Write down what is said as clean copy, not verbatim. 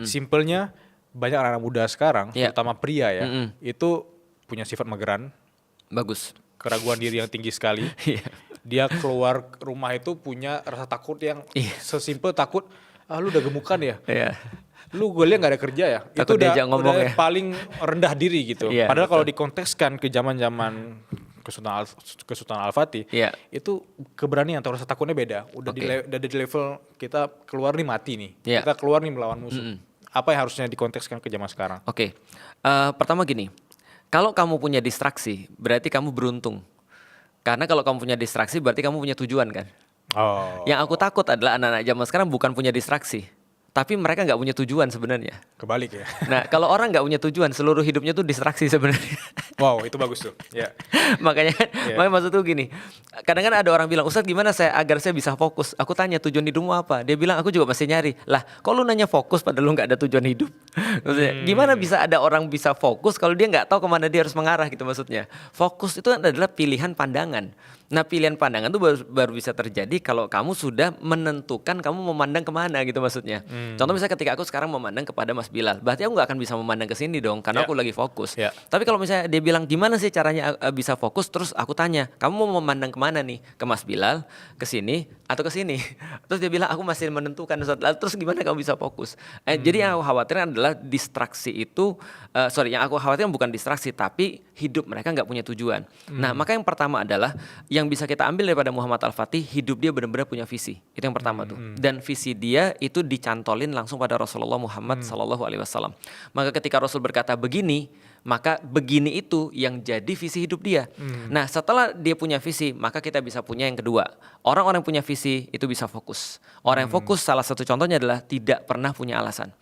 Simpelnya banyak anak muda sekarang, terutama pria ya, itu punya sifat mageran, Bagus. keraguan diri yang tinggi sekali. Dia keluar rumah itu punya rasa takut yang sesimpel takut, lu udah gemukan ya, lu gue lihat gak ada kerja ya, Takut itu diajak ngomong udah ya. paling rendah diri gitu. Iya, Padahal betul. kalau dikontekskan ke zaman-zaman Kesultanan Al-Fatih, itu keberanian atau rasa takutnya beda. Udah di level kita keluar nih mati nih, kita keluar nih melawan musuh. Apa yang harusnya dikontekskan ke zaman sekarang? Pertama gini, kalau kamu punya distraksi, berarti kamu beruntung. Karena kalau kamu punya distraksi, berarti kamu punya tujuan kan. Yang aku takut adalah anak-anak zaman sekarang bukan punya distraksi, tapi mereka nggak punya tujuan sebenarnya. Kebalik ya. Nah, kalau orang nggak punya tujuan, seluruh hidupnya tuh distraksi sebenarnya. Wow, itu bagus tuh. Makanya maksud tuh gini, kadang-kadang ada orang bilang, Ustadz gimana agar saya bisa fokus? Aku tanya tujuan hidupmu apa? Dia bilang aku juga masih nyari. Lah, kok lu nanya fokus padahal lu nggak ada tujuan hidup? Maksudnya, gimana bisa ada orang bisa fokus kalau dia nggak tahu kemana dia harus mengarah gitu maksudnya? Fokus itu adalah pilihan pandangan. Nah, pilihan pandangan itu baru bisa terjadi kalau kamu sudah menentukan kamu memandang kemana gitu maksudnya. Contoh misalnya ketika aku sekarang memandang kepada Mas Bilal, berarti aku nggak akan bisa memandang ke sini dong karena aku lagi fokus. Tapi kalau misalnya dia bilang gimana sih caranya bisa fokus, terus aku tanya, kamu mau memandang kemana nih? Ke Mas Bilal, ke sini atau ke sini? Terus dia bilang aku masih menentukan. Terus gimana kamu bisa fokus? Jadi yang aku khawatirkan adalah distraksi itu, yang aku khawatirkan bukan distraksi tapi hidup mereka nggak punya tujuan. Nah, maka yang pertama adalah yang bisa kita ambil daripada Muhammad Al-Fatih, hidup dia benar-benar punya visi. Itu yang pertama tuh. Dan visi dia itu dicantolin langsung pada Rasulullah Muhammad SAW. Maka ketika Rasul berkata begini, maka begini itu yang jadi visi hidup dia. Nah, setelah dia punya visi, maka kita bisa punya yang kedua. Orang-orang yang punya visi itu bisa fokus. Orang yang fokus salah satu contohnya adalah tidak pernah punya alasan.